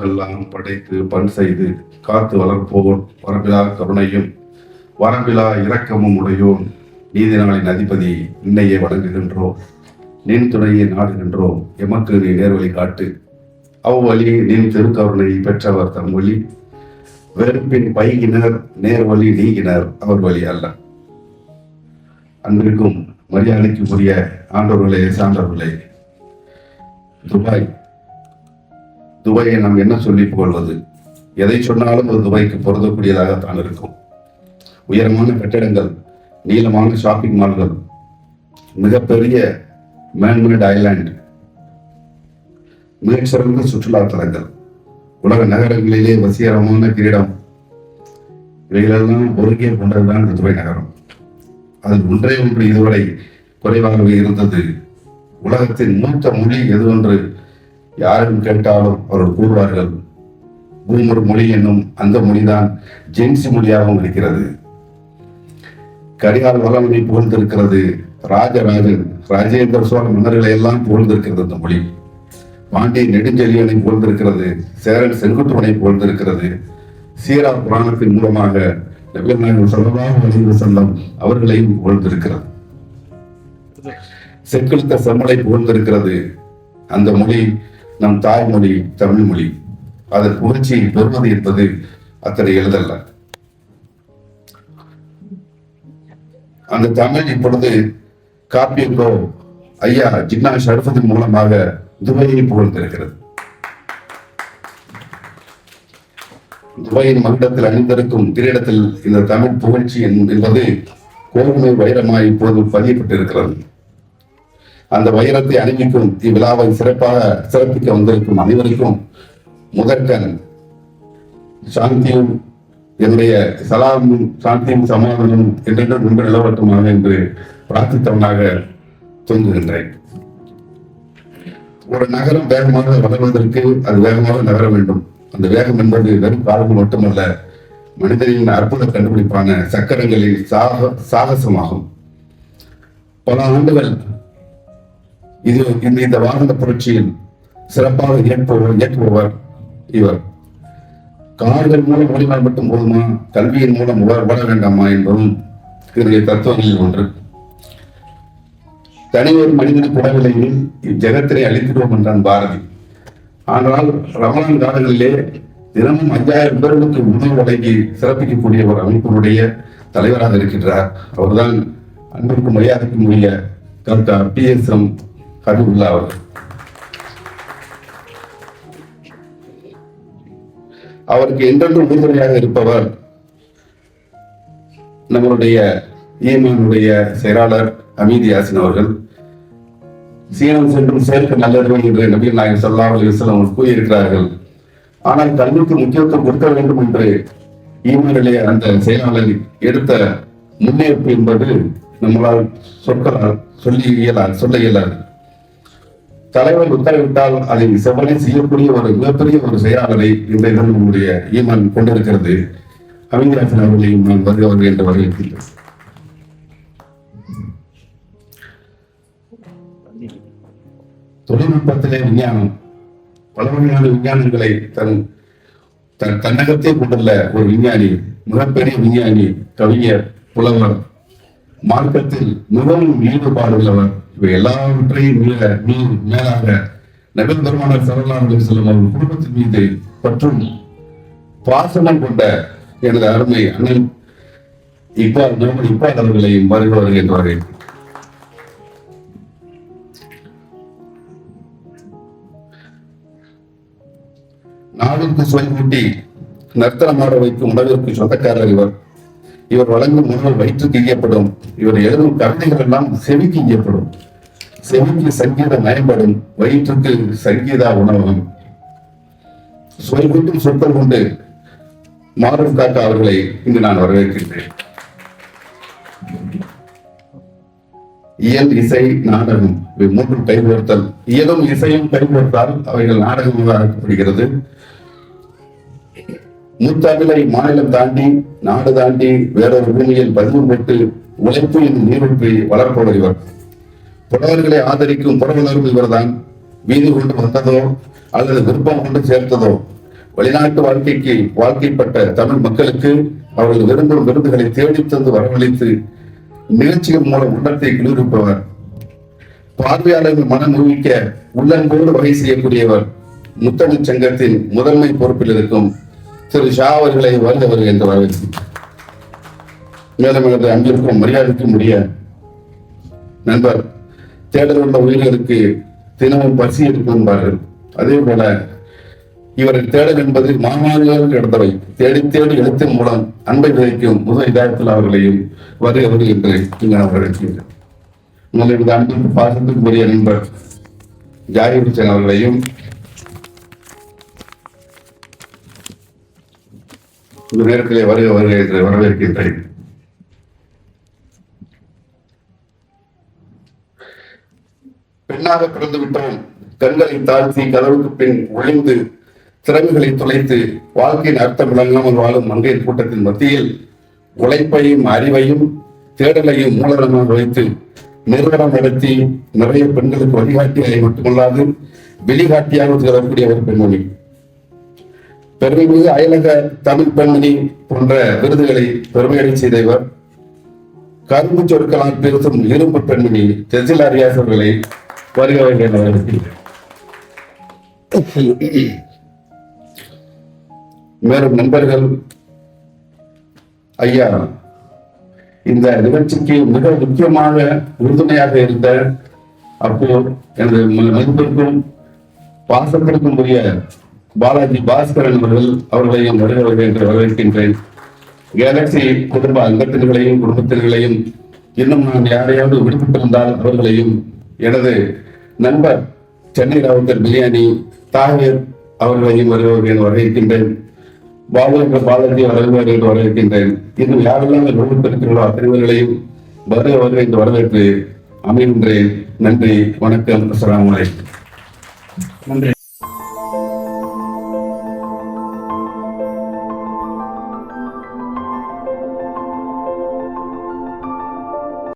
உலகெல்லாம் படைத்து பண் செய்து காத்து வளர்ப்போன் வரம்பிலா கருணையும் வரம்பிலா இரக்கமும் உடையோன் நீதி நாளின் அதிபதி இன்னையே வணங்குகின்றோம். நின் துணையை நாடுகின்றோம். எமக்கு நீ நேர்வழி காட்டு. அவ்வழி நின் திருக்கருணை பெற்றவர் தம் வழி. வெறுப்பின் பைகினர் நேர்வழி நீங்கினர் அவர் வழி அல்ல. அன்பிற்கும் மரியாதைக்கும் உரிய ஆண்டவர்களே, சான்றவர்களே, துபாயை நாம் என்ன சொல்லி புகழ்வது? எதை சொன்னாலும் அது துபாய்க்கு பொருந்தக்கூடியதாகத்தான் இருக்கும். உயரமான கட்டிடங்கள், நீளமான ஷாப்பிங் மால்கள், மிகப்பெரிய மேன்மேட் ஐலாண்ட், மிகச்சிறந்த சுற்றுலா தலங்கள், உலக நகரங்களிலே வசீகரமான கிரீடம், இவைகளெல்லாம் ஒருங்கே கொண்டதுதான் இந்த துபாய் நகரம். அதில் ஒன்றே ஒன்று இதுவரை குறைவாகவே இருந்தது. உலகத்தின் மூத்த மொழி எதுவென்று யாரும் கேட்டாலும் அவர்கள் கூறுவார்கள், பூமர் மொழி என்னும் அந்த மொழிதான் ஜென்சி மொழியாகவும் இருக்கிறது. கரிகால் வளவனை புகழ்ந்திருக்கிறது. ராஜராஜன், ராஜேந்திர சோழ மன்னர்களை எல்லாம் புகழ்ந்திருக்கிறது அந்த மொழி. பாண்டிய நெடுஞ்செழியனை புகழ்ந்திருக்கிறது. சேரன் செங்குட்டுவனை புகழ்ந்திருக்கிறது. சீரா புராணத்தின் மூலமாக நபிகள் நாயகம் ஸல்லல்லாஹு அலைஹி வஸல்லம் அவர்களையும் புகழ்ந்திருக்கிறது. செக்கிழுத்த செம்மலை புகழ்ந்திருக்கிறது. அந்த மொழி நம் தாய்மொழி, தமிழ் மொழி. அதன் புகழ்ச்சியை பெறுவது என்பது அத்தனை எளிதல்ல. அந்த தமிழ் இப்பொழுது காப்பியங்கோ ஐயா ஜின்னா ஷரஃபுதீன் மூலமாக துபாயை புகழ்ந்திருக்கிறது. துபாயின் மகுடத்தில் அணிந்திருக்கும் கிரீடத்தில் இந்த தமிழ் புகழ்ச்சி என்பது கோதுமை வைரமாய் இப்போது பதியப்பட்டிருக்கிறது. அந்த வைரத்தை அணிவிக்கும் இவ்விழாவை சிறப்பிக்க வந்திருக்கும் அனைவருக்கும் முதற்கண் சாந்தியும் என்னுடைய சலாமும் சாந்தியும் சமாதானமும் என்றென்றும் ரொம்ப நிலவட்டமாக என்று பிரார்த்தித்தவனாக தோன்றுகின்றேன். ஒரு நகரம் வேகமாக வளர்வதற்கு அது வேகமாக நகர வேண்டும். அந்த வேகம் என்பது வெறும் காலங்கள் மட்டுமல்ல, மனிதனின் அற்புத கண்டுபிடிப்பான சக்கரங்களில் சாகசமாகும். பல ஆண்டுகள் இந்த வாகன புரட்சியில் சிறப்பாக இயக்குபவர் இவர். கார்கள் மூலம் ஓடினால் மட்டும் போதுமா, கல்வியின் மூலம் ஓட வேண்டாமா என்பதும் இதனுடைய தத்துவங்களில் ஒன்று. தனி ஒரு மனிதனுக்கு உடவில்லையில் இவ்வகத்தினை அழித்திடுவோம் என்றான் பாரதி. ஆனால் ரமலான் காலங்களிலே தினமும் 5000 பேர்களுக்கு உணவு வழங்கி சிறப்பிக்கக்கூடிய ஒரு அமைப்பினுடைய தலைவராக இருக்கின்றார். அவர்தான் அன்பிற்கும் மரியாதைக்கும் உரிய டாக்டர் PSM ஹபீபுல்லா அவர்கள். அவருக்கு என்றென்றும் உறுதுணையாக இருப்பவர் நம்மளுடைய ஈமானுடைய செயலாளர் அமீது யாசின் அவர்கள். சீனம் சென்றும் சேர்க்க நல்லது என்று நபிகள் நாயகம் ஸல்லல்லாஹு அலைஹி வஸல்லம் கூறியிருக்கிறார்கள். ஆனால் கல்விக்கு முக்கியத்துவம் கொடுக்க வேண்டும் என்று ஈமானிலே அந்த செயலாளர் எடுத்த முன்னேற்பு என்பது நம்மளால் சொற்களால் சொல்ல இயலாது. தலைவர் உத்தரவிட்டால் அதை செவ்வனே செய்யக்கூடிய ஒரு மிகப்பெரிய ஒரு செயலாளரை இன்றைய தினம் நம்முடைய ஈமான் கொண்டிருக்கிறது. அமீது யாசின் அவர்களையும் நான் வருகிறவர்கள் என்று வரவேற்கிறேன். தொழில்நுட்பத்திலே விஞ்ஞானம், பல வகையான விஞ்ஞானங்களை தன்னகத்தே கொண்டுள்ள ஒரு விஞ்ஞானி, மிகப்பெரிய விஞ்ஞானி, கவிஞர், புலவர், மார்க்கத்தில் மிகவும் ஈடுபாடு உள்ளவர். இவை எல்லாவற்றையும் மேலாக நபிகள் பெருமானார் ஸல்லல்லாஹு அலைஹி வஸல்லம் அவர்கள் குடும்பத்தின் மீது பற்றும் பாசனம் கொண்ட எனது அருமை அண்ணன் இக்பால் அவர்களையும் வருகிறவர்கள் என்று வரவேற்கிறேன். நாவிற்கு சுவை கூட்டி நர்த்தனமாட வைக்கும் உணவிற்கு சொந்தக்காரர் இவர். இவர் வழங்கும் உணவு வயிற்றுக்கு இயப்படும். இவர் எழுதும் கவிதைகள் எல்லாம் செவிக்கு இயப்படும். செவிக்கு சங்கீதம் நயம்படும், வயிற்றுக்கு சங்கீதா உணவகம். சுவை கூட்டும் சொற்கள் கொண்டு மாரூஃப் காக்கா அவர்களை இங்கு நான் வரவேற்கின்றேன். இயல், இசை, நாடகம் இவை மூன்றும் கைகோர்த்தல். இயலும் இசையும் கைகோர்த்தால் அவைகள் நாடகமாக ஆக்கப்படுகிறது. மூத்தாவிலை மாநிலம் தாண்டி நாடு தாண்டி வேறொரு பூமியில் பதிவு போட்டு உழைப்பு என்னும் நீரூற்றி வளர்ப்பவர் இவர். புலவர்களை ஆதரிக்கும் புறவலரும் இவர்தான். வீதி கொண்டு வந்ததோ அல்லது விருப்பம் கொண்டு சேர்த்ததோ வெளிநாட்டு வாழ்க்கைப்பட்ட தமிழ் மக்களுக்கு அவர்கள் விரும்பும் விருதுகளை தேடித் தந்து வரவழைத்து நிகழ்ச்சிகள் மூலம் உள்ளத்தை குளிர்விப்பவர், பார்வையாளர்கள் மனம் ஊகிக்க உள்ளன்போடு வகை செய்யக்கூடியவர். முத்தமிழ் சங்கத்தின் முதன்மை பொறுப்பில் இருக்கும் திரு ஷா அவர்களை வருகிறவர் என்று வரவேற்று, மேலும் எனது அன்பிற்கும் மரியாதைக்கும் உரிய நண்பர், தேடல் உள்ள உயிர்களுக்கு தினமும் பசி எடுப்பார்கள். அதே போல இவரின் தேடல் என்பது மாமாவிகள் கிடந்தவை. தேடி தேடி எழுத்தின் மூலம் அன்பை விதைக்கும் முதல் இதாயத்தில் அவர்களையும் வருகிறது என்று நான் வரவேற்கிறேன். உங்களது அன்பிற்கு பாசத்துக்கு உரிய நண்பர் ஜாகிர் அவர்களையும் இந்த நேரத்திலே வருக என்று வரவேற்கின்றேன். பெண்ணாக பிறந்து விட்டோம், கண்களை தாழ்த்தி கதவுக்கு பின் ஒளிந்து திறமைகளை துளைத்து வாழ்க்கையின் அர்த்தம் விளங்காமல் வாழும் மங்கையின் கூட்டத்தின் மத்தியில் உழைப்பையும் அறிவையும் தேடலையும் மூலதனமாக வைத்து நிறுவனம் நடத்தி நிறைய பெண்களுக்கு வழிகாட்டியை மட்டுமல்லாது வெளிகாட்டியாக திகழக்கூடிய ஒரு பெண்மணி. பெருமைமிகு அயலக தமிழ் பெண்மணி போன்ற விருதுகளை பெருமையடை செய்தவர். கரும்பு சொற்களால் பேசும் இரும்பு பெண்மணி ஜெசிலா ரியாஸ் அவர்களை வருகிறவர்கள். மேலும் நண்பர்கள், ஐயா இந்த நிகழ்ச்சிக்கு மிக முக்கியமாக உறுதுணையாக இருந்த அப்போ எனது மதிப்பிற்கும் பாசத்திற்கும் உரிய பாலாஜி பாஸ்கரன் அவர்களையும் வருகிறவர்கள் என்று வரவேற்கின்றேன். கேலக்சி குடும்ப அங்கத்தினர்களையும் குடும்பத்தினர்களையும் இன்னும் நான் யாரையாவது விடுபட்டிருந்தால் அவர்களையும், எனது நண்பர் சென்னை ராவுத்தர் பிரியாணி தாகர் அவர்களையும் வருகிறவர்கள் வரவேற்கின்றேன். பாலாஜி அவர்கள் என்று வரவேற்கின்றேன். இன்னும் யாரெல்லாம் விடுபட்டிருக்கிறீர்களோ அத்தனைவர்களையும் வருக என்று வரவேற்று அமைகின்றேன். நன்றி, வணக்கம், அஸ்ஸலாமு அலைக்கும். நன்றி.